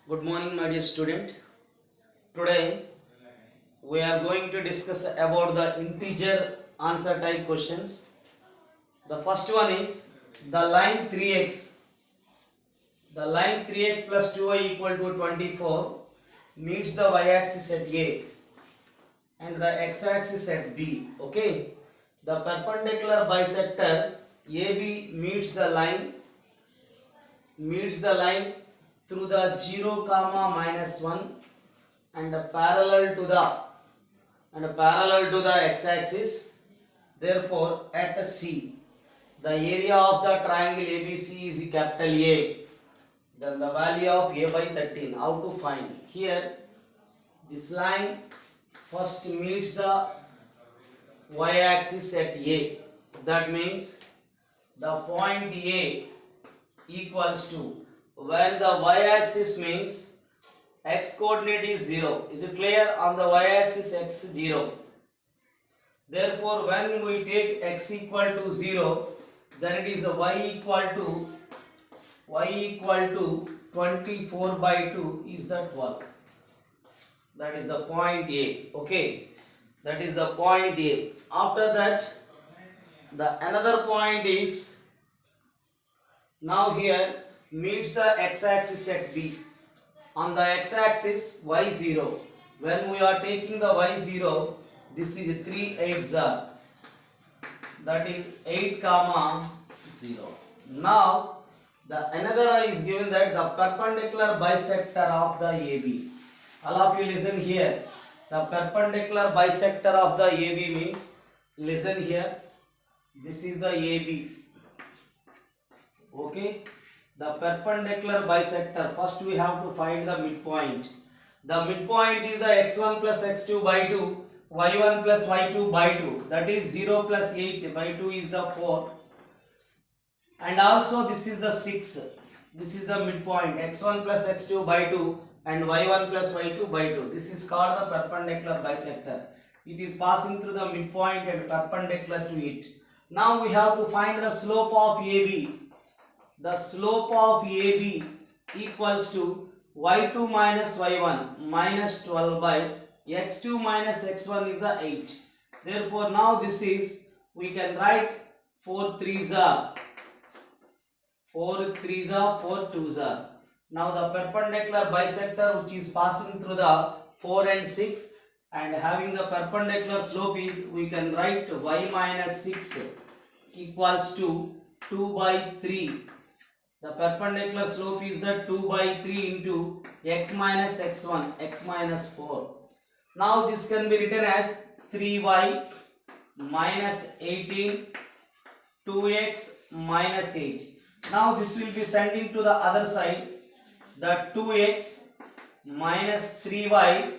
Good morning, my dear student. Today we are going to discuss about the integer answer type questions. The first one is the line 3x. The line 3x plus 2y equal to 24 meets the y-axis at A and the x-axis at B. Okay. The perpendicular bisector AB meets the line through the 0 comma minus 1 and parallel to the x-axis. Therefore at C the area of the triangle ABC is capital A. Then the value of A by 13. How to find? Here this line first meets the y-axis at A. That means the point A equals to, when the y-axis means x coordinate is 0. Is it clear? On the y-axis x 0. Therefore when we take x equal to 0, then it is y equal to 24 by 2 is the 12. That is the point A. Okay, that is the point A. After that, the another point is now here meets the x-axis at B. On the x-axis y0. When we are taking the y0, this is 3 8s are, that is 8 comma 0. Now the another is given that the perpendicular bisector of the AB. All of you listen here. The perpendicular bisector of the AB means, listen here, this is the AB. Okay, the perpendicular bisector, first we have to find the midpoint. The midpoint is the x1 plus x2 by 2, y1 plus y2 by 2, that is 0 plus 8 by 2 is the 4, and also this is the 6. This is the midpoint, x1 plus x2 by 2 and y1 plus y2 by 2. This is called the perpendicular bisector. It is passing through the midpoint and perpendicular to it. Now we have to find the slope of AB. The slope of AB equals to y2 minus y1 minus 12 by x2 minus x1 is the 8. Therefore now this is, we can write 4 3s are 4 3s are 4 2s are. Now the perpendicular bisector which is passing through the 4 and 6 and having the perpendicular slope is, we can write y minus 6 equals to 2 by 3. The perpendicular slope is the 2 by 3 into x minus x1, x minus 4. Now this can be written as 3y minus 18, 2x minus 8. Now this will be sending to the other side, the 2x minus 3y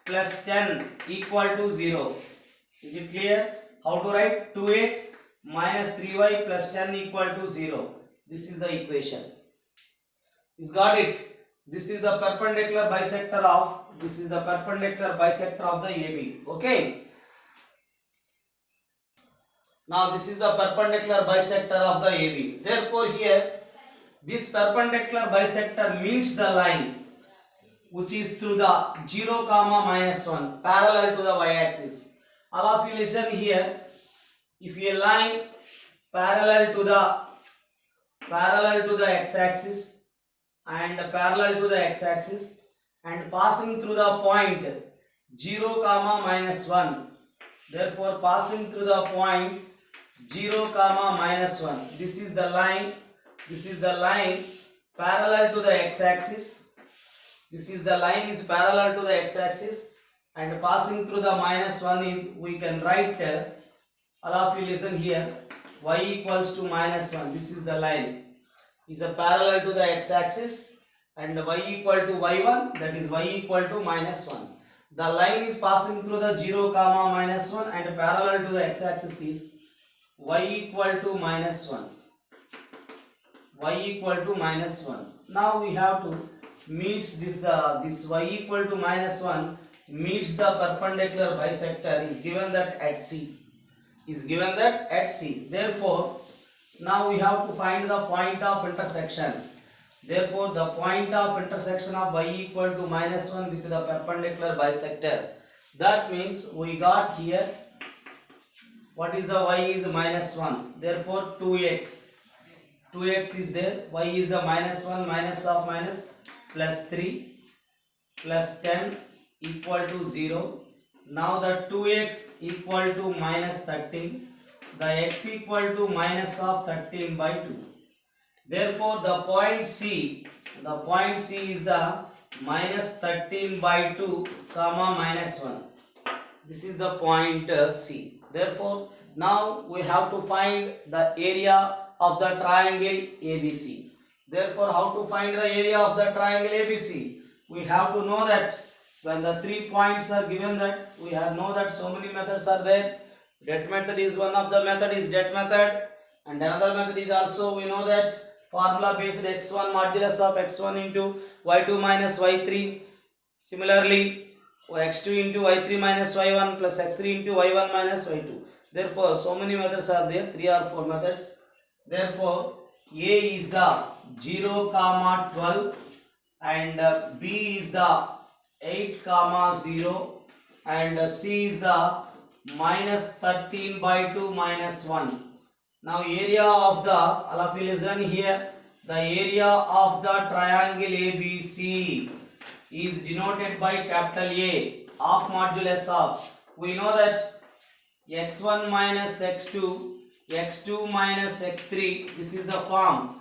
plus 10 equal to 0. Is it clear? How to write? 2x minus 3y plus 10 equal to 0. This is the equation. Is got it? This is the perpendicular bisector of the AB. Okay. Now this is the perpendicular bisector of the AB. Therefore here this perpendicular bisector meets the line which is through the 0 comma minus 1 parallel to the y-axis. All of you listen here. If a line parallel to the x-axis and parallel to the x-axis and passing through the point 0 comma minus 1, therefore passing through the point 0 comma minus 1, this is the line parallel to the x-axis. This is the line is parallel to the x-axis and passing through the minus 1 is, we can write, all of you listen here, y equals to minus 1. This is the line is a parallel to the x-axis and y equal to y1, that is y equal to minus 1. The line is passing through the 0 comma minus 1 and parallel to the x-axis is y equal to minus 1. Now we have to meets this y equal to minus 1 meets the perpendicular bisector is given that at C. Therefore now we have to find the point of intersection. Therefore, the point of intersection of y equal to -1 with the perpendicular bisector. That means we got here, what is the y is -1. Therefore, 2x. 2x is there. Y is the -1 minus of minus plus 3 plus 10 equal to 0. Now the 2x equal to minus 13. The x equal to minus of 13 by 2. Therefore, the point C is the minus 13 by 2 comma minus 1. This is the point C. Therefore, now we have to find the area of the triangle ABC. Therefore, how to find the area of the triangle ABC? We have to know that when the 3 points are given, that we have know that so many methods are there. Det method is one of the method, is det method, and another method is also, we know that formula based x1 modulus of x1 into y2 minus y3. Similarly, x2 into y3 minus y1 plus x3 into y1 minus y2. Therefore, so many methods are there, 3 or 4 methods. Therefore, A is the 0, 12 and B is the 8, 0 and C is the minus 13 by 2 minus 1. Now area of the, all of you listen here, the area of the triangle ABC is denoted by capital A, of modulus of, we know that x1 minus x2, x2 minus x3, this is the form,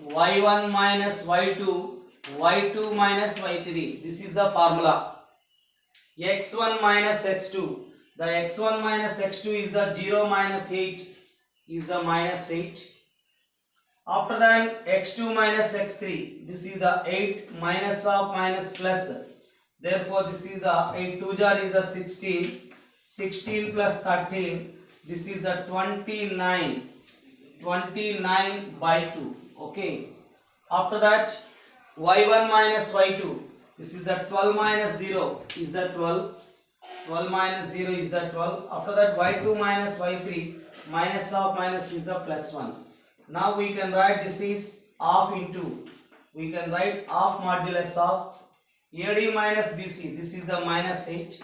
y1 minus y2, y2 minus y3, this is the formula. x1 minus x2, the x1 minus x2 is the 0 minus 8, is the minus 8. After that, x2 minus x3, this is the 8 minus of minus plus. Therefore, this is the 8 2 jar is the 16, 16 plus 13, this is the 29, 29 by 2. Okay. After that, y1 minus y2, this is the 12 minus 0 is the 12, 12 minus 0 is the 12. After that, y2 minus y3, minus of minus is the plus 1. Now we can write this is half into, we can write half modulus of AD minus BC, this is the minus 8,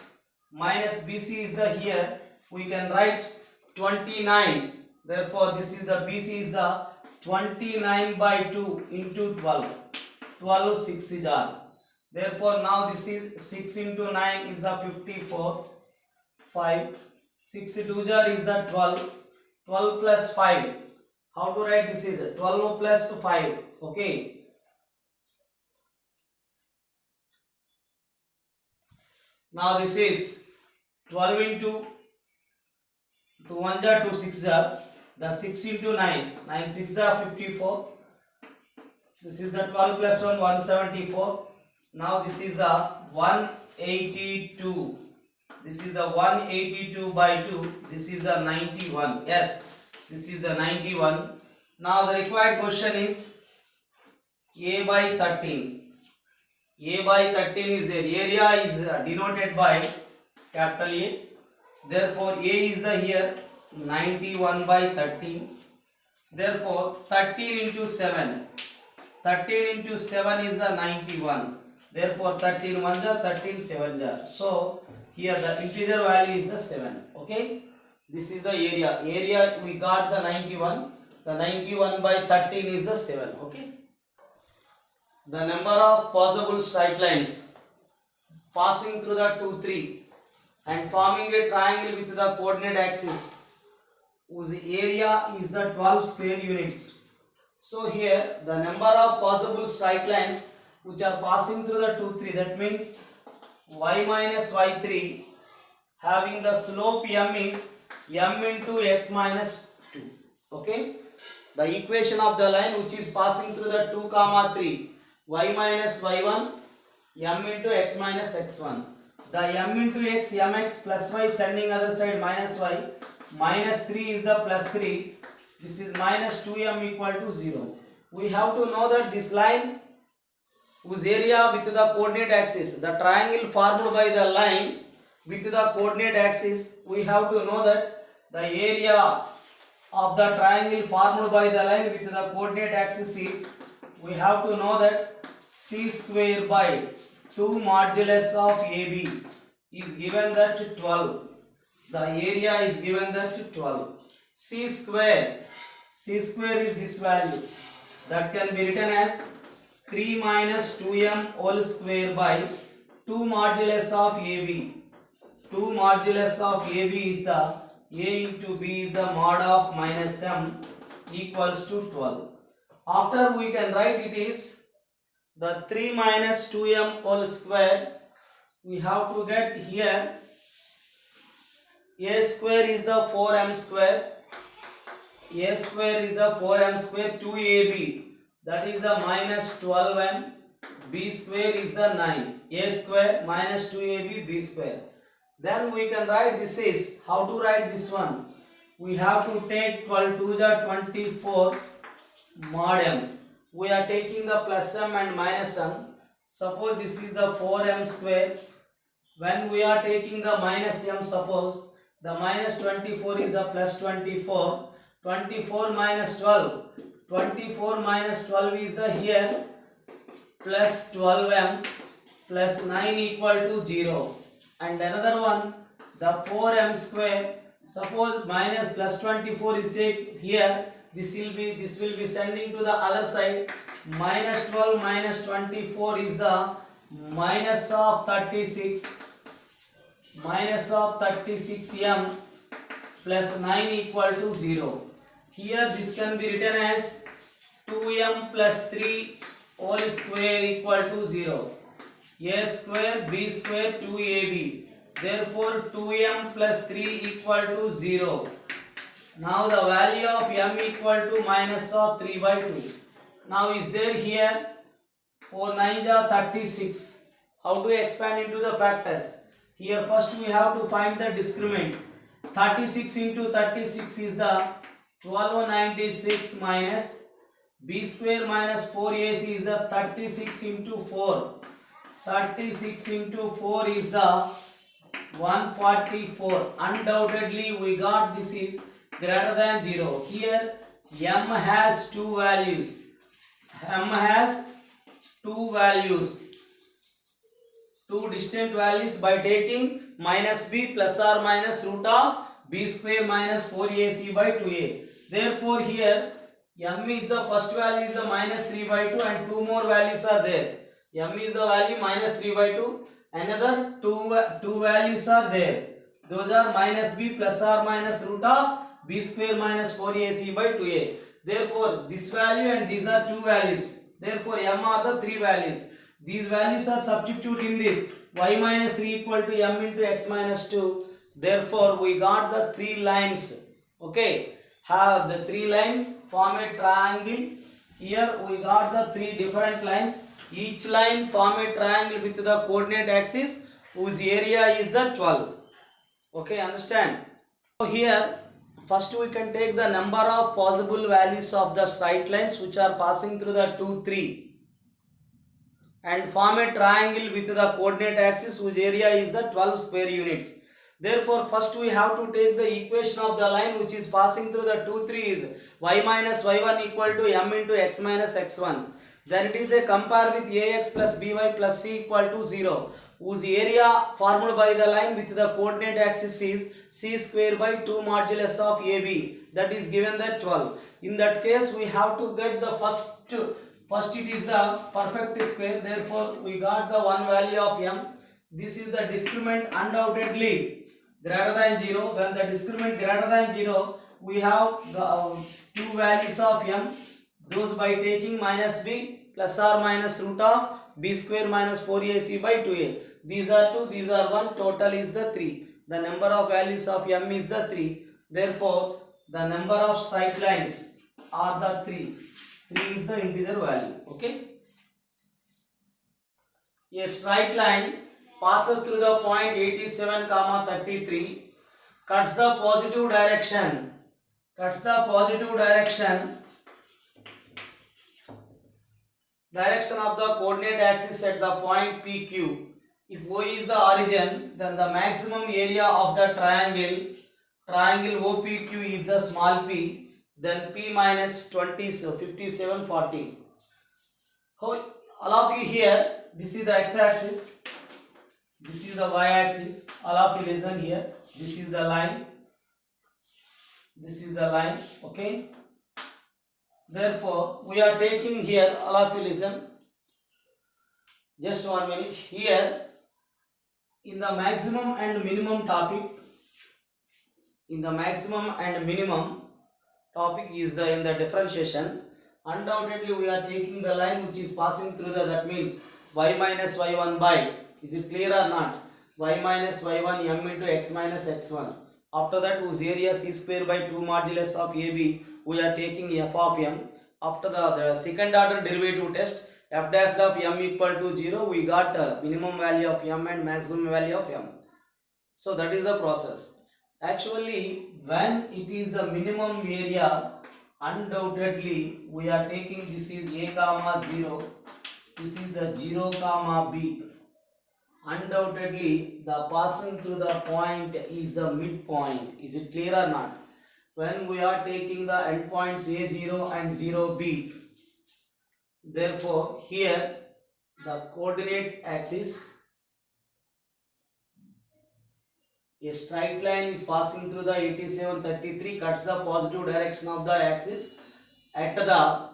minus BC is the here, we can write 29. Therefore, this is the BC is the 29 by 2 into 12, 12 6 is R. Therefore, now this is 6 into 9 is the 54, 5, 6 2 jar is the 12, 12 plus 5. How to write this is 12 plus 5. Okay. Now this is 12 into 2 1 jar 2 6 jar. The 6 into 9, 9 6 jar 54. This is the 12 plus 1 174. Now this is the 182. This is the 182 by 2. This is the 91. Yes, this is the 91. Now the required question is A by 13. A by 13 is there. Area is denoted by capital A. Therefore, A is the here 91 by 13. Therefore, 13 into 7. 13 into 7 is the 91. Therefore, 13 1 jar, 13 7 jar. So, here the integer value is the 7. Okay. This is the area. Area we got the 91. The 91 by 13 is the 7. Okay. The number of possible straight lines passing through the 2 3 and forming a triangle with the coordinate axis whose area is the 12 square units. So here the number of possible straight lines which are passing through the 2 3, that means y minus y3 having the slope m is m into x minus 2. Okay. The equation of the line which is passing through the 2 comma 3, y minus y1 m into x minus x1. The m into x, mx plus y sending other side minus y, minus 3 is the plus 3, this is minus 2m equal to 0. We have to know that this line whose area with the coordinate axis, the triangle formed by the line with the coordinate axis, we have to know that the area of the triangle formed by the line with the coordinate axis is we have to know that c square by 2 modulus of AB is given that 12. The area is given that 12. C square is this value. That can be written as 3 minus 2m whole square by 2 modulus of AB. 2 modulus of AB is the A into B is the mod of minus m equals to 12. After we can write it is the 3 minus 2m whole square. We have to get here A square is the 4m square. A square is the 4m square, 2ab, that is the minus 12m. B square is the 9. A square minus 2ab B square. Then we can write this is, how to write this one? We have to take 12 2s are 24 mod m. We are taking the plus m and minus m. Suppose this is the 4m square. When we are taking the minus m, suppose the minus 24 is the plus 24. 24 minus 12. 24 minus 12 is the here plus 12m plus 9 equal to 0. And another one, the 4m square. Suppose minus plus 24 is take here. This will be sending to the other side. Minus 12 minus 24 is the minus of 36. Minus of 36m plus 9 equal to 0. Here this can be written as 2m plus 3 whole square equal to 0. A square B square 2ab. Therefore 2m plus 3 equal to 0. Now the value of m equal to minus of 3 by 2. Now is there here 4 9s are 36. How to expand into the factors? Here first we have to find the discriminant. 36 into 36 is the 1296 minus b square minus 4ac is the 36 into 4. 36 into 4 is the 144. Undoubtedly we got this is greater than 0. Here m has two values. M has two values. Two distinct values by taking minus b plus or minus root of b square minus 4ac by 2a. Therefore here m is the first value is the minus 3 by 2 and two more values are there. M is the value minus 3 by 2. Another two values are there. Those are minus b plus or minus root of b square minus 4ac by 2a. Therefore this value and these are two values. Therefore m are the three values. These values are substitute in this. Y minus 3 equal to m into x minus 2. Therefore we got the three lines. Okay. Have the three lines form a triangle. Here we got the three different lines. Each line form a triangle with the coordinate axis whose area is the 12. Okay, understand? So here first we can take the number of possible values of the straight lines which are passing through the 2 3 and form a triangle with the coordinate axis whose area is the 12 square units. Therefore first we have to take the equation of the line which is passing through the 2 3 is y minus y1 equal to m into x minus x1. Then it is a compare with ax plus by plus c equal to 0 whose area formed by the line with the coordinate axis is c square by 2 modulus of ab, that is given that 12. In that case we have to get the first it is the perfect square. Therefore we got the one value of m. This is the discriminant undoubtedly greater than 0. When the discriminant greater than 0 we have the two values of m. Those by taking minus b plus or minus root of b square minus 4ac by 2a. These are 2, these are 1, total is the 3. The number of values of m is the 3. Therefore, the number of straight lines are the 3. 3 is the integer value. Okay. A straight line passes through the point 87, 33, cuts the positive direction. Direction of the coordinate axis at the point PQ. If O is the origin, then the maximum area of the triangle OPQ is the small p, then p minus 20, so 57, 40. All of you here, this is the x-axis, this is the y-axis. All of you listen here. This is the line. This is the line. Okay. Therefore, we are taking here. All of you listen. Just 1 minute. Here, in the maximum and minimum topic, in the maximum and minimum topic is the in the differentiation. Undoubtedly, we are taking the line which is passing through the, that means y minus y1 by, is it clear or not? Y minus y1 m into x minus x1. After that, whose area c square by 2 modulus of ab, we are taking f of m. After the second order derivative test, f dash of m equal to 0, we got minimum value of m and maximum value of m. So that is the process. Actually, when it is the minimum area, undoubtedly we are taking this is a comma 0, this is the 0 comma b. Undoubtedly the passing through the point is the midpoint. Is it clear or not? When we are taking the endpoints a0 and 0b, therefore here the coordinate axis, a straight line is passing through the 8733, cuts the positive direction of the axis at the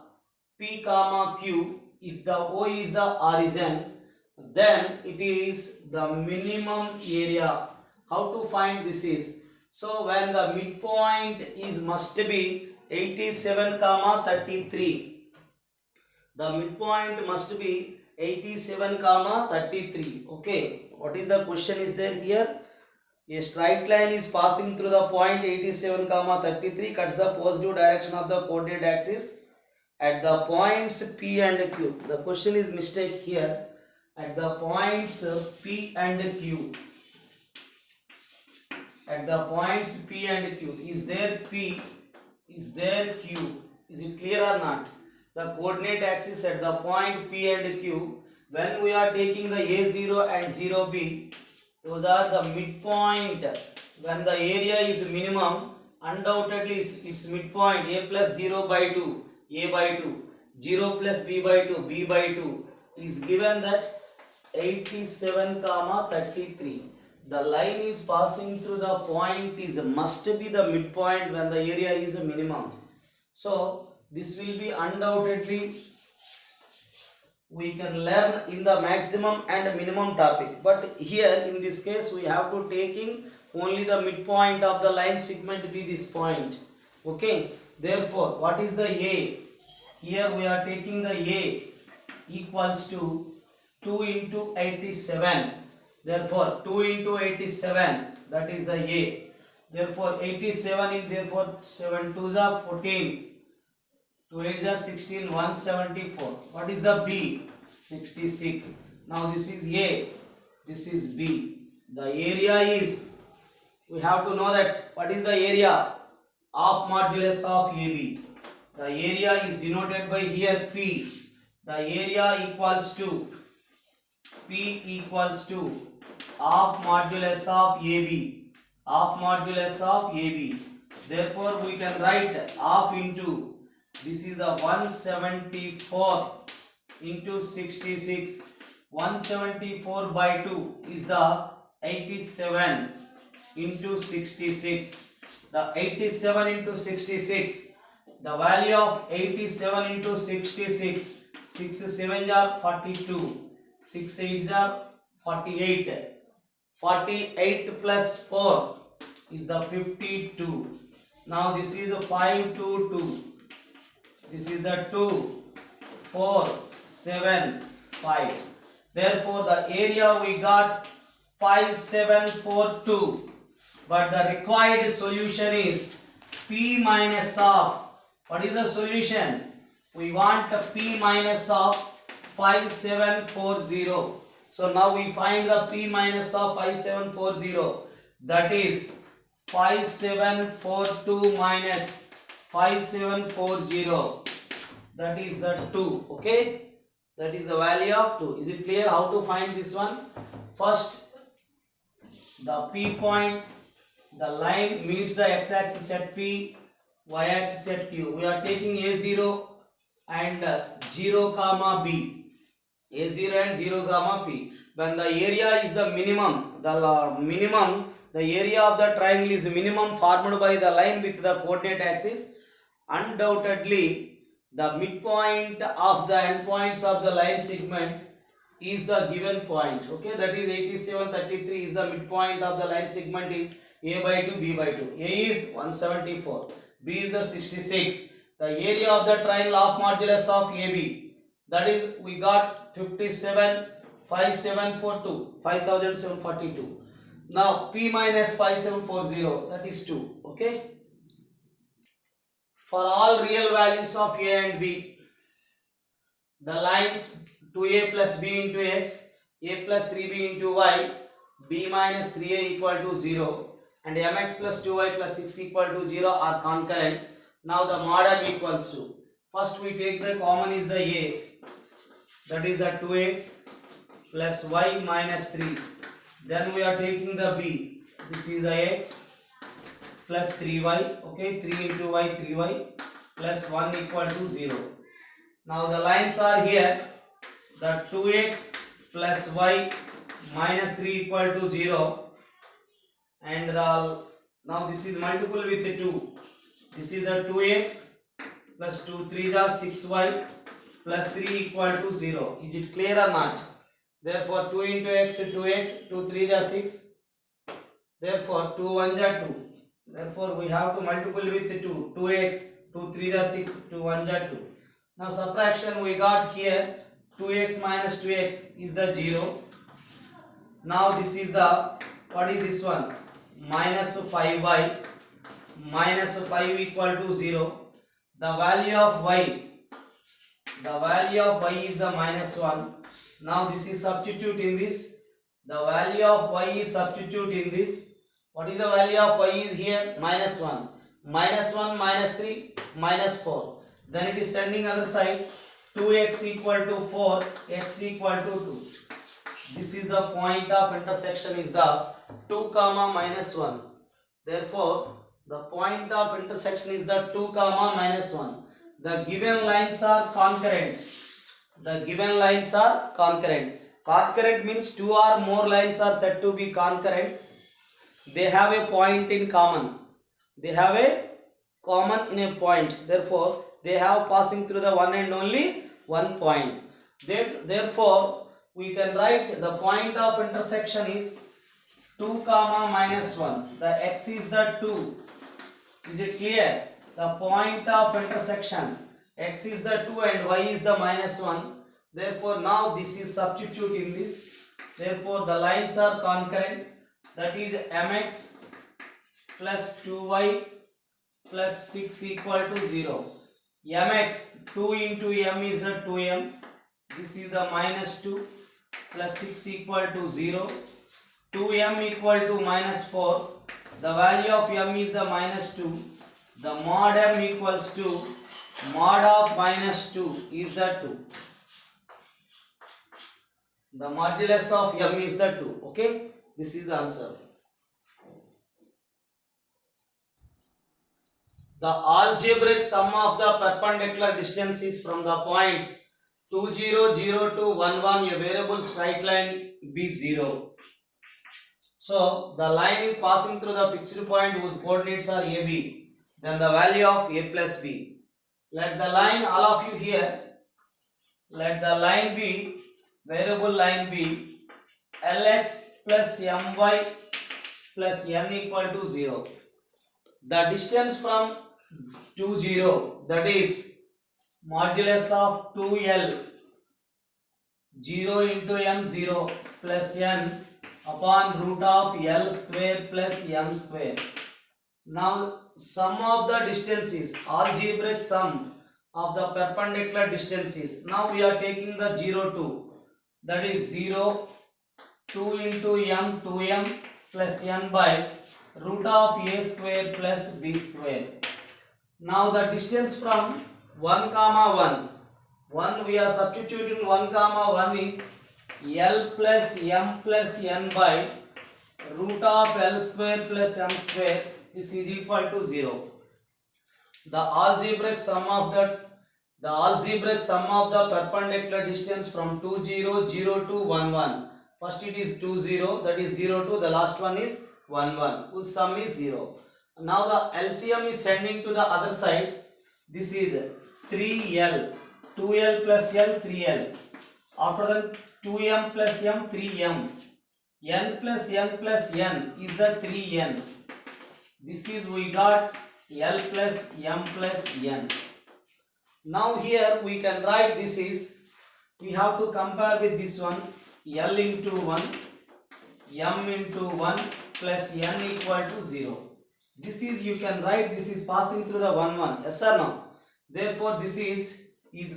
P comma Q. If the O is the origin, then it is the minimum area. How to find this is? So when the midpoint is must be 87 comma 33. The midpoint must be 87 comma 33. Okay. What is the question is there here? A straight line is passing through the point 87 comma 33, cuts the positive direction of the coordinate axis at the points P and Q. The question is mistake here. At the points P and Q. At the points P and Q. Is there P? Is there Q? Is it clear or not? The coordinate axis at the point P and Q. When we are taking the A0 and 0B, those are the midpoint. When the area is minimum, undoubtedly its midpoint a plus 0 by 2, a by 2, 0 plus b by 2, b by 2 is given that 87 comma 33. The line is passing through the point is must be the midpoint when the area is a minimum. So this will be undoubtedly we can learn in the maximum and minimum topic, but here in this case we have to taking only the midpoint of the line segment be this point. Okay, therefore what is the A? Here we are taking the A equals to 2 into 87. Therefore 2 into 87, that is the A. Therefore 87 is therefore 7 2s are 14. 2 8s are 16, 174. What is the B? 66. Now this is A, this is B. The area is, we have to know that what is the area of modulus of AB. The area is denoted by here P. The area equals to P equals to half modulus of AB. Half modulus of AB. Therefore we can write half into, this is the 174 into 66. 174 by 2 is the 87 into 66. The 87 into 66. The value of 87 into 66. 6 7s are 42. 6 8s are 48. 48 plus 4 is the 52. Now this is a 5 2 2. This is the 2, 4, 7, 5. Therefore, the area we got 5742. But the required solution is P minus of, what is the solution? We want P minus of 5740. So now we find the P minus of 5740. That is 5742 minus 5740, that is the 2. Okay, that is the value of 2. Is it clear how to find this one? First, the P point, the line meets the x-axis at P, y-axis at Q. We are taking A0 and 0 comma b, a0 and 0 comma p. When the area is the minimum, the area of the triangle is minimum formed by the line with the coordinate axis, undoubtedly the midpoint of the endpoints of the line segment is the given point. Okay, that is 8733 is the midpoint of the line segment is a by 2, b by 2. A is 174, b is the 66. The area of the triangle of modulus of AB, that is we got 57,5742, 5742. Now p minus 5740, that is 2. Okay, for all real values of a and b, the lines 2a plus b into x, a plus 3b into y, b minus 3a equal to 0, and mx plus 2y plus 6 equal to 0 are concurrent. Now the mod m equals to, first we take the common is the a, that is the 2x plus y minus 3. Then we are taking the b, this is the x plus 3y, okay, 3 into y, 3y plus 1 equal to 0. Now the lines are here, the 2x plus y minus 3 equal to 0, and now this is multiple with 2. This is the 2x plus 2 3 are 6y plus 3 equal to 0. Is it clear or not? Therefore 2 into x, 2x, 2 3 are 6. Therefore 2 1 are 2. Therefore we have to multiple with 2. 2x, 2 3 are 6, 2 1 are 2. Now subtraction we got here, 2x minus 2x is the 0. Now this is the, what is this one? Minus 5y, minus 5 equal to 0. The value of y is the minus 1. Now this is substitute in this. The value of y is substitute in this. What is the value of y is here? Minus 1. Minus 1 minus 3 minus 4. Then it is sending other side. 2x equal to 4, x equal to 2. This is the point of intersection is the 2 comma minus 1. Therefore the point of intersection is the 2 comma minus 1. The given lines are concurrent. Concurrent means 2 or more lines are said to be concurrent. They have a point in common. In a point. Therefore they have passing through the one and only one point. Therefore we can write the point of intersection is 2 comma minus 1. The x is the 2. Is it clear? The point of intersection, x is the 2 and y is the minus 1. Therefore now this is substitute in this. Therefore the lines are concurrent. That is mx plus 2y plus 6 equal to 0. Mx, 2 into m is the 2m. This is the minus 2 plus 6 equal to 0. 2m equal to minus 4. The value of m is the minus 2. The mod m equals to mod of minus 2 is the 2. The modulus of m is the 2. Okay, this is the answer. The algebraic sum of the perpendicular distances from the points 2 0 0 to 1 1 a variable straight line be 0. So the line is passing through the fixed point whose coordinates are AB. Then the value of a plus b. Let the line, all of you here, let the line be, variable line be Lx plus my plus n equal to 0. The distance from 2 0, that is modulus of 2l 0 into m 0 plus n upon root of l square plus m square. Now sum of the distances, algebraic sum of the perpendicular distances. Now we are taking the 0 2, that is 0 2 into m 2m plus n by root of a square plus b square. Now the distance from 1 comma 1 we are substituting 1 comma 1 is l plus m plus n by root of l square plus m square. This is equal to 0. The algebraic sum of The algebraic sum of the perpendicular distance from 2 0 0 to 1 1. First it is 2 0, that is 0 to the last one is 1 1, whose sum is 0. Now the LCM is sending to the other side. This is 3L, 2L plus L, 3L. After that 2M plus M, 3M. N plus N plus N is the 3N. This is we got L plus M plus N. Now here we can write this is, we have to compare with this one, L into 1, M into 1 plus N equal to 0. This is, you can write, this is passing through the 1 1, yes or no? Therefore this is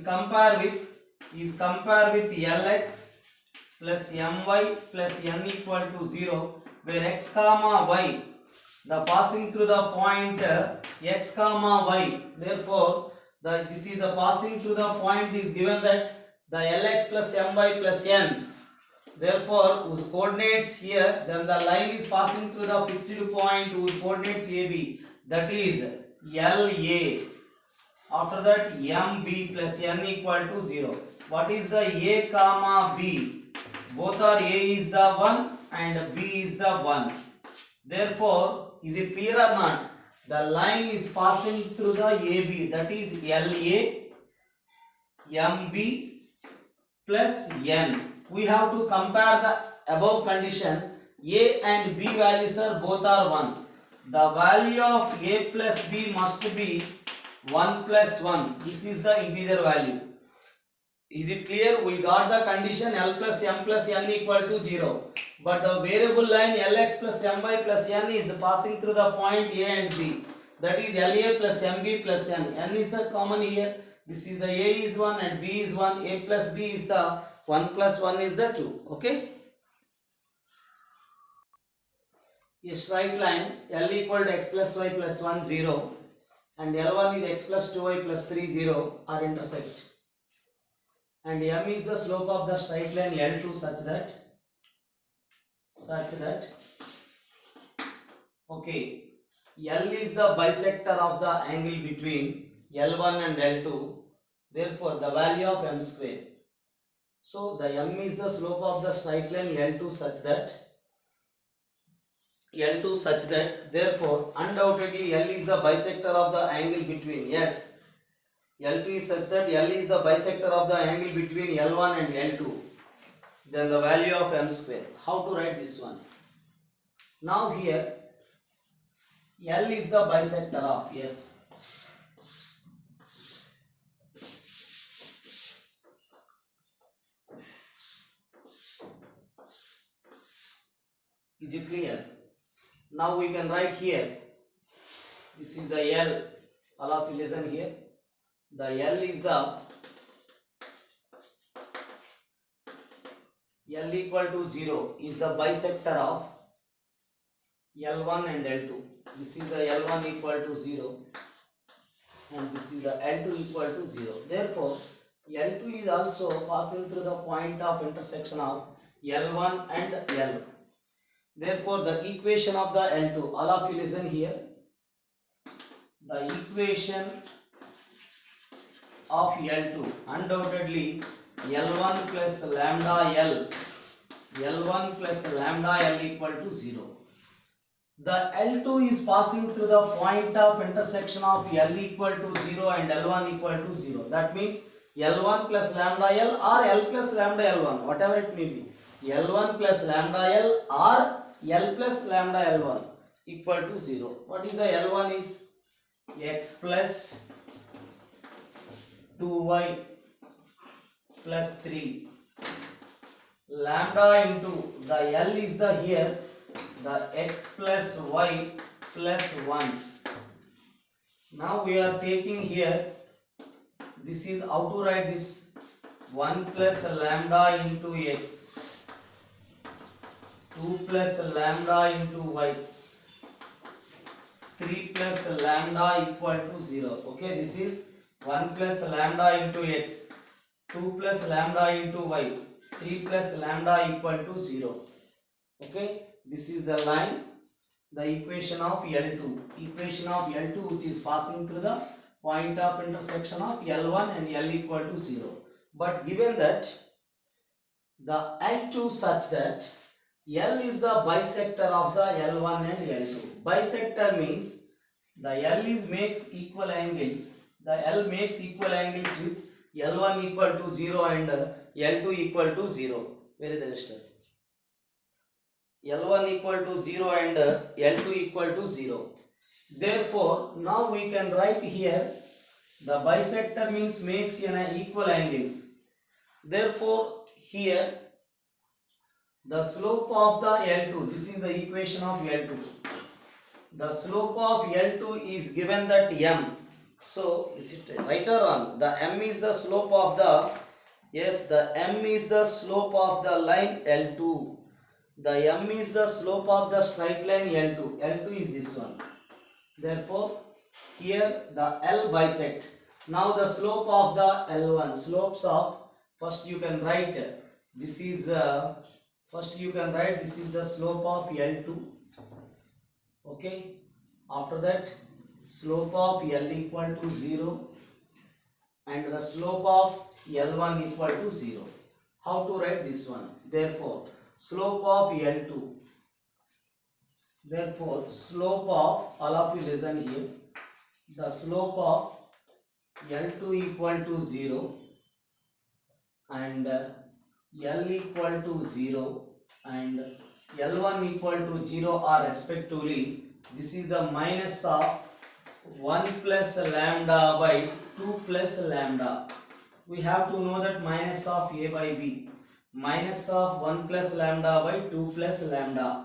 compare with Lx plus My plus N equal to 0, where x comma y, the passing through the point x comma y, therefore this is a passing through the point is given that the Lx plus My plus N, therefore whose coordinates here, then the line is passing through the fixed point whose coordinates AB, that is LA. After that MB plus N equal to 0. What is the A comma B? Both are, A is the 1 and B is the 1. Therefore, is it clear or not? The line is passing through the AB, that is LA, MB plus N. We have to compare the above condition. A and B values are both are 1. The value of A plus B must be 1 plus 1. This is the integer value. Is it clear? We got the condition L plus M plus N equal to 0. But the variable line Lx plus My plus N is passing through the point A and B. That is LA plus MB plus N. N is the common here. This is the A is 1 and B is 1. A plus B is the 1 plus 1 is the 2. Okay. A straight line L equal to x plus y plus 1 0 and L1 is x plus 2y plus 3 0 are intersect. And M is the slope of the straight line L2 such that okay, L is the bisector of the angle between L1 and L2, therefore the value of M square. So the M is the slope of the straight line L2 such that therefore undoubtedly L is the bisector of the angle between, yes, L2 is such that L is the bisector of the angle between L1 and L2. Then the value of M square. How to write this one? Now here L is the bisector of, yes, is it clear? Now we can write here, this is the L, all of you listen here, the L is the L equal to 0 is the bisector of L1 and L2. This is the L1 equal to 0 and this is the L2 equal to 0. Therefore, L2 is also passing through the point of intersection of L1 and L. Therefore, the equation of the L2, all of you listen here, the equation of L2 undoubtedly L1 plus lambda L, L1 plus lambda L equal to 0. The L2 is passing through the point of intersection of L equal to 0 and L1 equal to 0. That means L1 plus lambda L or L plus lambda L1, whatever it may be. L1 plus lambda L or L plus lambda L1 equal to 0. What is the L1 is? X plus 2y plus 3. Lambda into the L is the here, the x plus y plus 1. Now we are taking here, this is how to write this, 1 plus lambda into x, 2 plus lambda into y, 3 plus lambda equal to 0. Okay, this is 1 plus lambda into x, 2 plus lambda into y, 3 plus lambda equal to 0. Okay, this is the line, the equation of L2, which is passing through the point of intersection of L1 and L equal to 0. But given that the L2 such that L is the bisector of the L1 and L2. Bisector means the L is makes equal angles. The L makes equal angles with L1 equal to 0 and L2 equal to 0. Where is the rest? L1 equal to 0 and L2 equal to 0. Therefore, now we can write here the bisector means makes equal angles. Therefore, here the slope of the L2, this is the equation of L2. The slope of L2 is given that M. So, is it right or wrong? The M is the slope of the, yes, the M is the slope of the line L2. The M is the slope of the straight line L2. L2 is this one. Therefore, here the L bisect. Now the slope of the L1, slopes of, first you can write, this is, first you can write this is the slope of L2. Okay. After that, slope of L equal to 0 and the slope of L1 equal to 0. How to write this one? Therefore, slope of L2. Therefore, slope of, all of you listen here, the slope of L2 equal to 0 and L equal to 0 and L1 equal to 0 are respectively, this is the minus of 1 plus lambda by 2 plus lambda. We have to know that minus of A by B. Minus of 1 plus lambda by 2 plus lambda.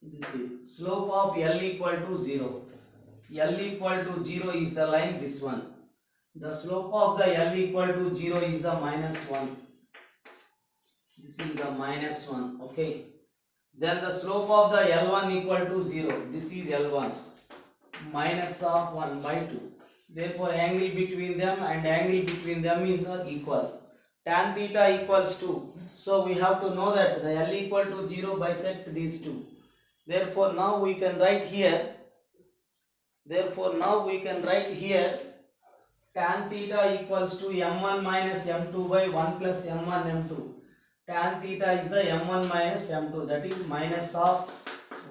This is slope of L equal to 0. L equal to 0 is the line, this one. The slope of the L equal to 0 is the minus 1. This is the minus 1. Okay. Then the slope of the L1 equal to 0. This is L1. Minus of 1 by 2. Therefore, angle between them and angle between them is equal. Tan theta equals 2. So, we have to know that the L equal to 0 bisect these two. Therefore, now we can write here. Therefore, now we can write here tan theta equals to m1 minus m2 by 1 plus m1 m2. Tan theta is the m1 minus m2, that is minus of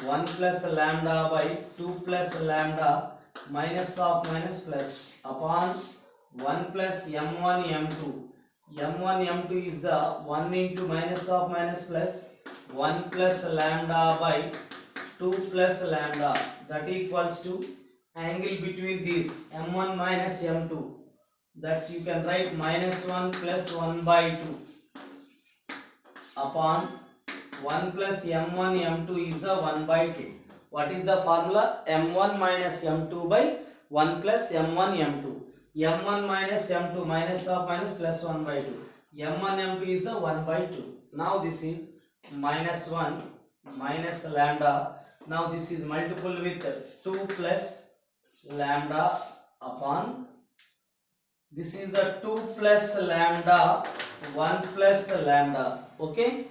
1 plus lambda by 2 plus lambda minus of minus plus upon 1 plus m1 m2. m1 m2 is the 1 into minus of minus plus 1 plus lambda by 2 plus lambda, that equals to angle between these m1 minus m2, that's you can write minus 1 plus 1 by 2 upon 1 plus m1 m2 is the 1 by 2. What is the formula? m1 minus m2 by 1 plus m1 m2. m1 minus m2 minus of minus plus 1 by 2. m1 m2 is the 1 by 2. Now this is minus 1 minus lambda. Now this is multiple with 2 plus lambda upon, this is the 2 plus lambda 1 plus lambda. Okay.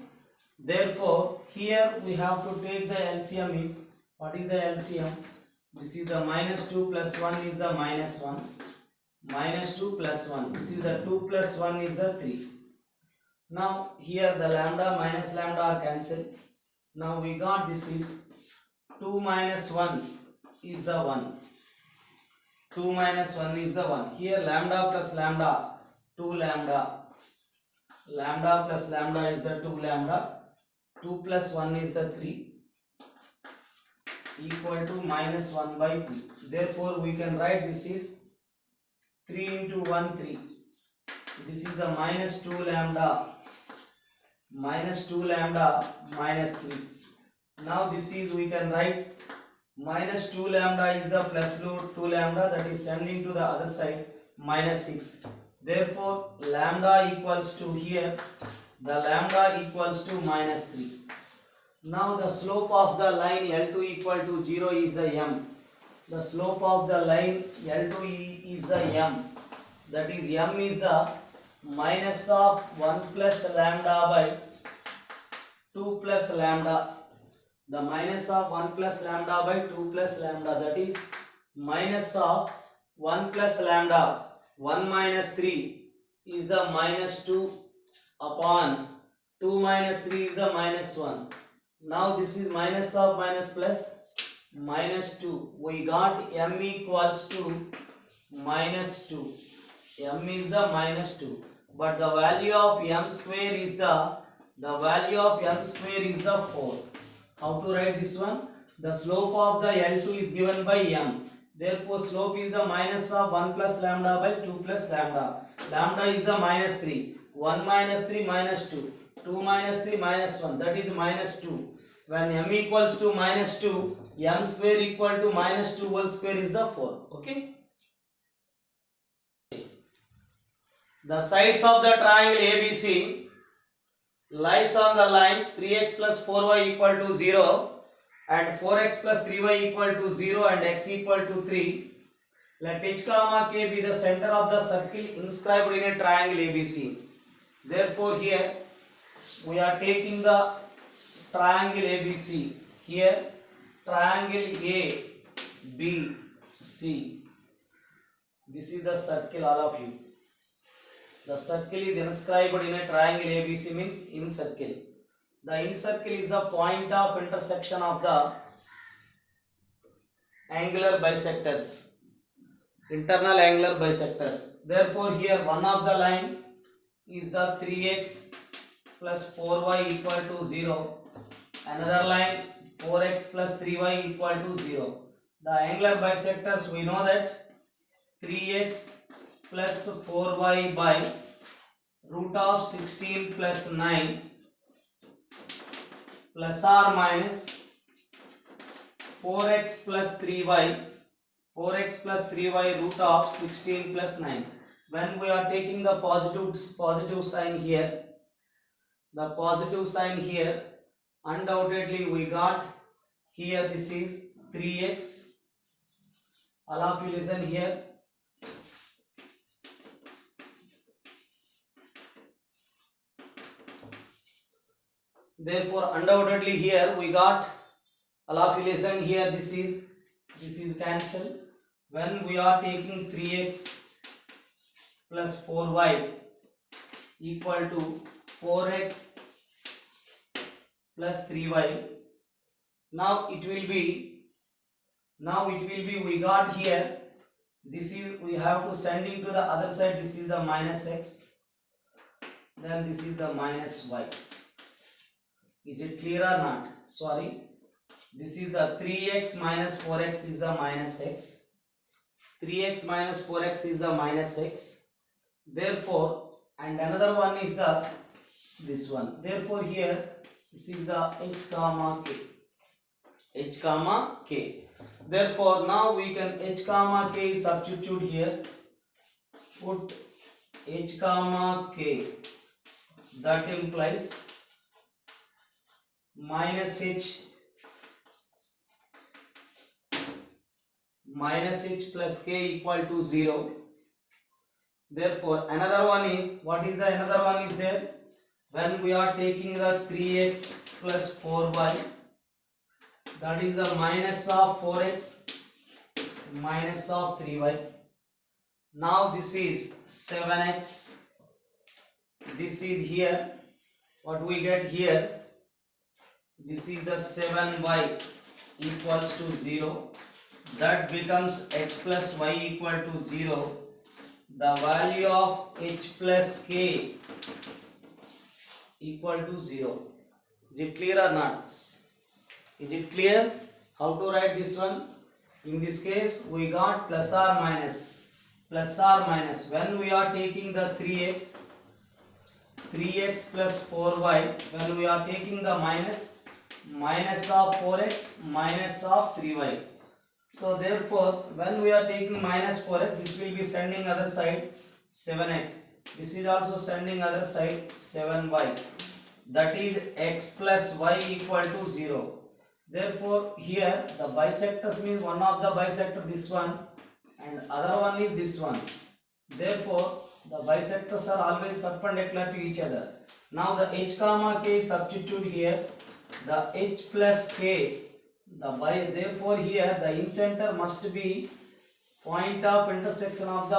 Therefore, here we have to take the LCM is, what is the LCM? This is the minus 2 plus 1 is the minus 1. Minus 2 plus 1. This is the 2 plus 1 is the 3. Now, here the lambda minus lambda are cancelled. Now, we got this is 2 minus 1 is the 1. 2 minus 1 is the 1. Here lambda plus lambda, 2 lambda. Lambda plus lambda is the 2 lambda. 2 plus 1 is the 3 equal to minus 1 by 2. Therefore, we can write this is 3 into 1 3. This is the minus 2 lambda. Minus 2 lambda minus 3. Now this is, we can write minus 2 lambda is the plus 2 lambda, that is sending to the other side, minus 6. Therefore, lambda equals to here, the lambda equals to minus 3. Now the slope of the line L2 equal to 0 is the m. The slope of the line L2 is the m. That is, m is the minus of 1 plus lambda by 2 plus lambda. The minus of 1 plus lambda by 2 plus lambda, that is minus of 1 plus lambda 1 minus 3 is the minus 2 upon 2 minus 3 is the minus 1. Now this is minus of minus plus minus 2. We got m equals to minus 2. M is the minus 2. But the value of m square is the value of m square is the 4. How to write this one? The slope of the L2 is given by m. Therefore, slope is the minus of 1 plus lambda by 2 plus lambda. Lambda is the minus 3. 1 minus 3 minus 2. 2 minus 3 minus 1. That is minus 2. When m equals to minus 2, m square equal to minus 2 whole square is the 4. Okay. The sides of the triangle ABC lies on the lines 3x plus 4y equal to 0 and 4x plus 3y equal to 0 and x equal to 3. Let h comma k be the center of the circle inscribed in a triangle ABC. Therefore, here we are taking the triangle ABC. Here triangle ABC. This is the circle, all of you. The circle is inscribed in a triangle ABC, means in circle. The in circle is the point of intersection of the angular bisectors, internal angular bisectors. Therefore, here one of the line is the 3x plus 4y equal to 0. Another line 4x plus 3y equal to 0. The angular bisectors, we know that 3x plus 4y by root of 16 plus 9 plus or minus 4x plus 3y root of 16 plus 9. When we are taking the positive sign here, undoubtedly we got here, this is 3x. All of you listen here. Therefore, undoubtedly here we got, all of you listen here, this is cancelled. When we are taking 3x plus 4y equal to 4x plus 3y, now it will be we got here, this is, we have to send into the other side, this is the minus x, then this is the minus y. Is it clear or not? Sorry, this is the 3x minus 4x is the minus x. 3x minus 4x is the minus x. Therefore, and another one is the this one. Therefore, here this is the h comma k. H comma k. Therefore, now we can h comma k substitute here. Put h comma k. That implies minus h plus k equal to 0. Therefore, another one is, what is the another one is there? When we are taking the 3x plus 4y, that is the minus of 4x minus of 3y. Now this is 7x. This is here. What we get here? This is the 7y equals to 0. That becomes x plus y equal to 0. The value of h plus k equal to 0. Is it clear or not? Is it clear how to write this one? In this case, we got plus or minus. When we are taking the 3x plus 4y, when we are taking the minus of 4x minus of 3y. So therefore, when we are taking minus 4x, this will be sending other side 7x. This is also sending other side 7y. That is x plus y equal to 0. Therefore, here the bisectors means one of the bisector this one and other one is this one. Therefore, the bisectors are always perpendicular to each other. Now the h comma k substitute here. The h plus k, therefore here the incenter must be point of intersection of the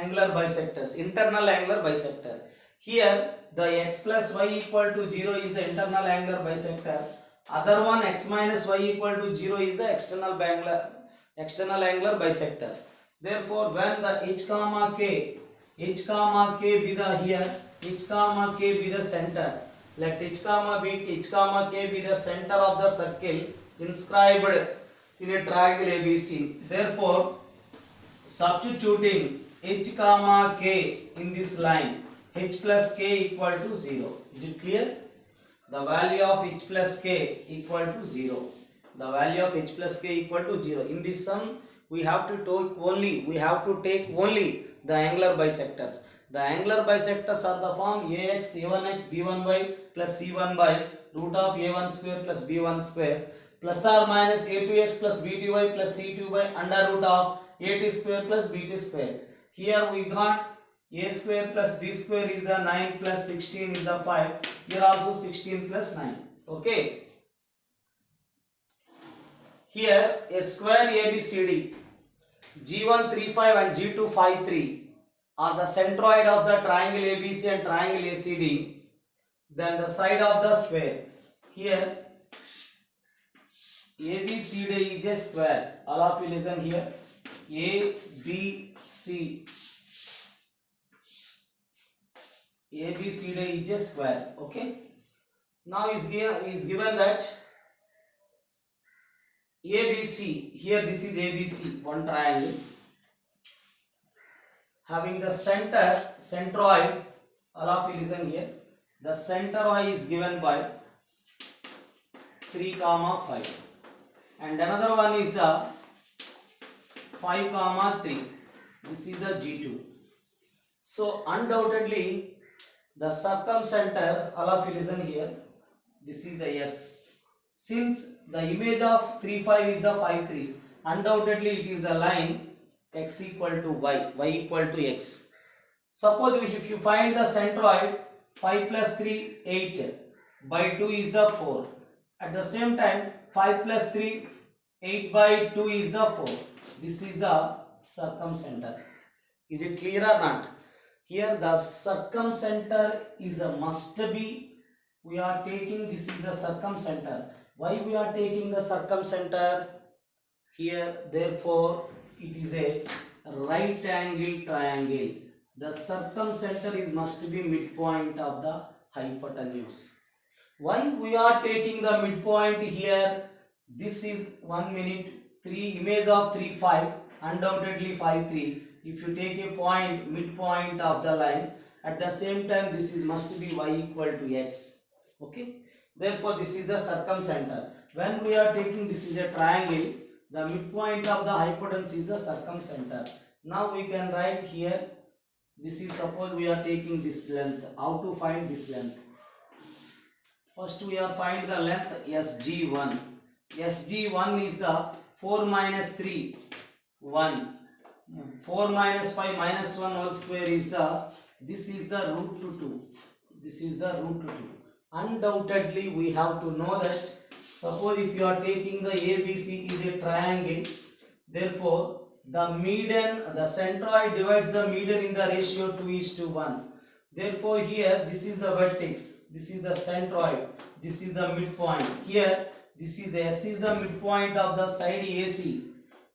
angular bisectors, internal angular bisector. Here the x plus y equal to 0 is the internal angular bisector. Other one x minus y equal to 0 is the external angular bisector. Therefore, when the h comma k be the here, h comma k be the center. Let h comma k be the center of the circle inscribed in a triangle ABC. Therefore, substituting h comma k in this line, h plus k equal to 0. Is it clear? The value of h plus k equal to 0. The value of h plus k equal to 0. In this sum, we have to take only the angular bisectors. The angular bisectors are the form ax a1x b1y plus c1 by root of a1 square plus b1 square plus or minus a2x plus b2y plus c2 by under root of a2 square plus b2 square. Here we got a square plus b square is the 9 plus 16 is the 5. Here also 16 plus 9. Okay. Here a square ABCD G1 35 and G2 53 are the centroid of the triangle ABC and triangle ACD. Then the side of the square. Here ABCD is a square. All of you listen here. ABCD is a square. Okay. Now is given that ABC, here this is ABC, one triangle having the centroid, all of you listen here, the centroid is given by 3, 5 and another one is the 5, 3, this is the G2. So undoubtedly the circumcenter, all of you listen here, this is the S. Since the image of 3, 5 is the 5, 3, undoubtedly it is the line x equal to y, y equal to x. Suppose if you find the centroid, 5 plus 3, 8, by 2 is the 4. At the same time, 5 plus 3, 8 by 2 is the 4. This is the circumcenter. Is it clear or not? Here the circumcenter is a must be. We are taking, this is the circumcenter. Why we are taking the circumcenter? Here, therefore, it is a right angle triangle. The circumcenter is must be midpoint of the hypotenuse. Why we are taking the midpoint here? This is 1 minute, 3 image of 3, 5, undoubtedly 5, 3. If you take a point, midpoint of the line, at the same time this is must be y equal to x. Okay. Therefore, this is the circumcenter. When we are taking this is a triangle, the midpoint of the hypotenuse is the circumcenter. Now we can write here, this is suppose we are taking this length. How to find this length? First we are find the length SG1. SG1 is the 4 minus 3, 1. 4 minus 5 minus 1 whole square is the, this is the root to 2. This is the root to 2. Undoubtedly we have to know that suppose if you are taking the ABC is a triangle, therefore the median, the centroid divides the median in the ratio 2:1. Therefore here this is the vertex, this is the centroid, this is the midpoint. Here this is the S is the midpoint of the side AC,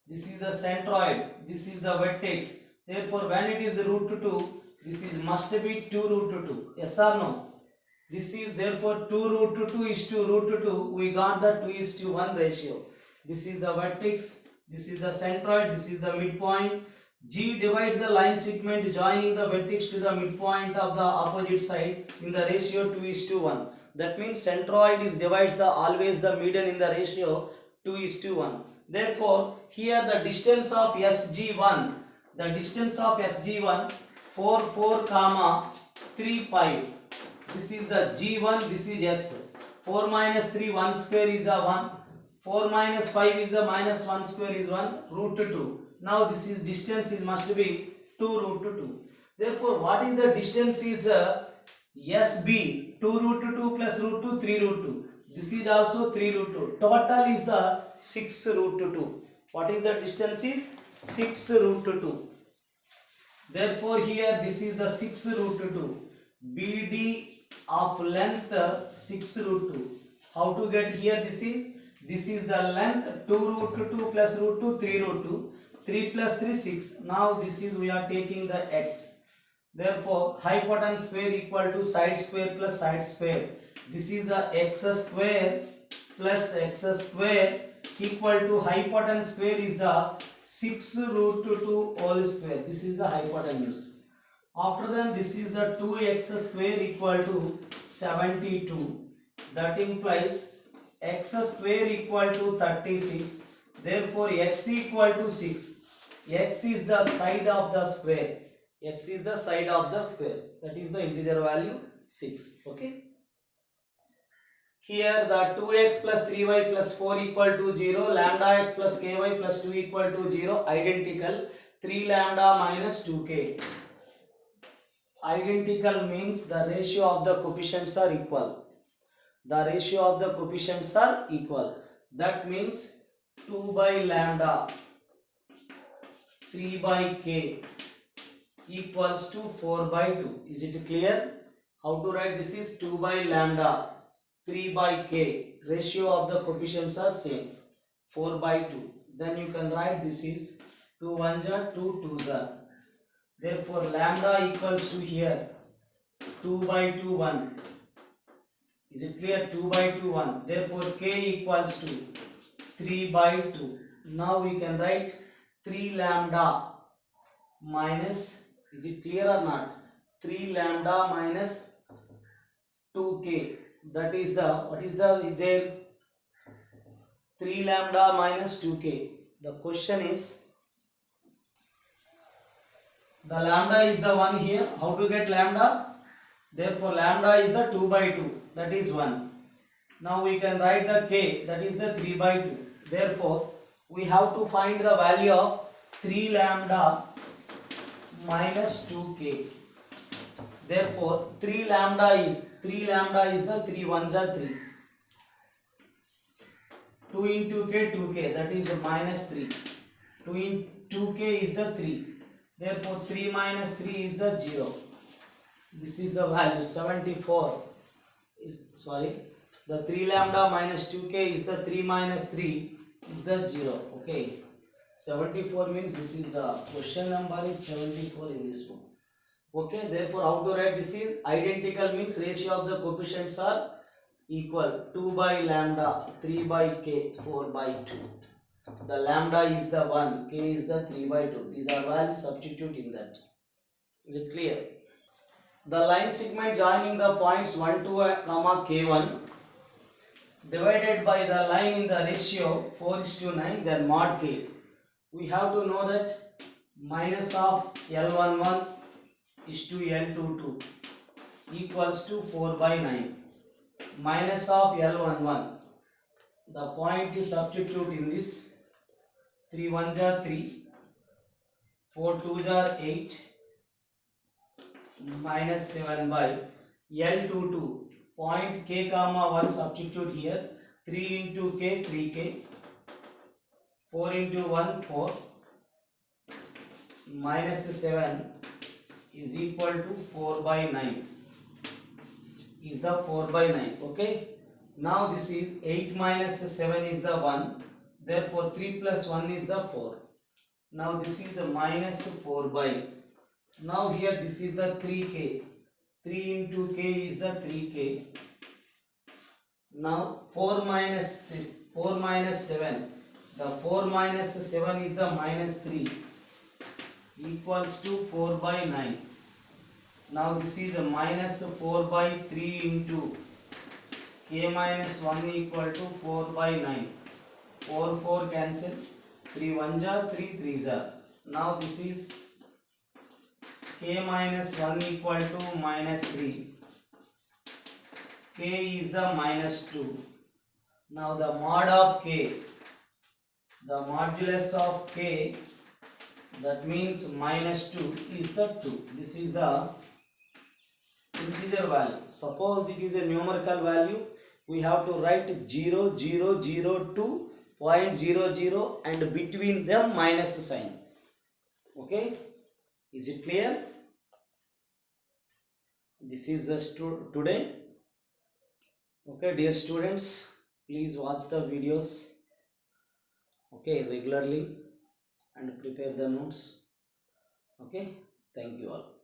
this is the centroid, this is the vertex. Therefore when it is root to 2, this is must be 2 root to 2. Yes or no? This is therefore 2 root to 2 is to root to 2. We got the 2:1 ratio. This is the vertex. This is the centroid. This is the midpoint. G divides the line segment joining the vertex to the midpoint of the opposite side in the ratio 2:1. That means centroid is divides the always the median in the ratio 2:1. Therefore, here the distance of SG1, the distance of SG1 4, 4, 3, 5. This is the G1, this is S. 4 minus 3, 1 square is a 1. 4 minus 5 is the minus 1 square is 1, root to 2. Now this is distance is must be 2 root to 2. Therefore, what is the distance is SB, 2 root to 2 plus root 2, 3 root 2. This is also 3 root 2. Total is the 6 root to 2. What is the distance is? 6 root 2. Therefore here this is the 6 root 2. BD of length 6 root 2. How to get here? This is the length 2 root 2 plus root 2 3 root 2. 3 plus 3 6. Now this is we are taking the x. Therefore hypotenuse square equal to side square plus side square. This is the x square plus x square equal to hypotenuse square is the 6 root 2 whole square. This is the hypotenuse. After that this is the 2x square equal to 72. That implies x square equal to 36. Therefore x equal to 6. X is the side of the square. X is the side of the square. That is the integer value 6. Okay. Here the 2x plus 3y plus 4 equal to 0. Lambda x plus ky plus 2 equal to 0. Identical. 3 lambda minus 2k. Identical means the ratio of the coefficients are equal. The ratio of the coefficients are equal. That means 2 by lambda 3 by k equals to 4 by 2. Is it clear? How to write? This is 2 by lambda 3 by k. Ratio of the coefficients are same. 4 by 2. Then you can write this is 2 1s are 2 2s are. Therefore lambda equals to here 2 by 2 1. Is it clear? 2 by 2 1. Therefore k equals to 3 by 2. Now we can write 3 lambda minus, is it clear or not? 3 lambda minus 2k. That is the, what is the there? 3 lambda minus 2k. The question is, the lambda is the one here. How to get lambda? Therefore lambda is the 2 by 2. That is 1. Now we can write the k. That is the 3 by 2. Therefore we have to find the value of 3 lambda minus 2k. Therefore 3 lambda is the 3 1s are 3. 2 into k 2k, that is minus 3. 2 into 2k is the 3. Therefore 3 minus 3 is the 0. This is the value 74 is, sorry, the 3 lambda minus 2k is the 3 minus 3 is the 0. Okay, 74 means this is the question number is 74 in this book. Okay, therefore how to write? This is identical means ratio of the coefficients are equal. 2 by lambda 3 by k 4 by 2. The lambda is the 1, k is the 3 by 2. These are values, substitute in that. Is it clear? The line segment joining the points 1 2 comma k1 divided by the line in the ratio 4:9, then mod k. We have to know that minus of L11 is to L22 equals to 4 by 9. Minus of L11. The point is substitute in this. 3 1s are 3. 4 2s are 8. Minus 7 by L22. Point k comma 1 substitute here. 3 into k 3k. 4 into 1 4. Minus 7 is equal to 4 by 9. Is the 4 by 9. Okay. Now this is 8 minus 7 is the 1. Therefore 3 plus 1 is the 4. Now this is the minus 4 by. Now here this is the 3k. 3 into k is the 3k. Now 4 minus 7. The 4 minus 7 is the minus 3 equals to 4 by 9. Now this is the minus 4 by 3 into k minus 1 equal to 4 by 9. 4 4 cancel. 3 1s are 3 3s are. Now this is k minus 1 equal to minus 3. K is the minus 2. Now the mod of k, the modulus of k, that means minus 2 is the 2. This is the integer value. Suppose it is a numerical value, we have to write 0 0 0 to 0.00 and between them minus sign. Okay, is it clear? This is just today. Okay, dear students, please watch the videos, okay, regularly, and prepare the notes. Okay, thank you all.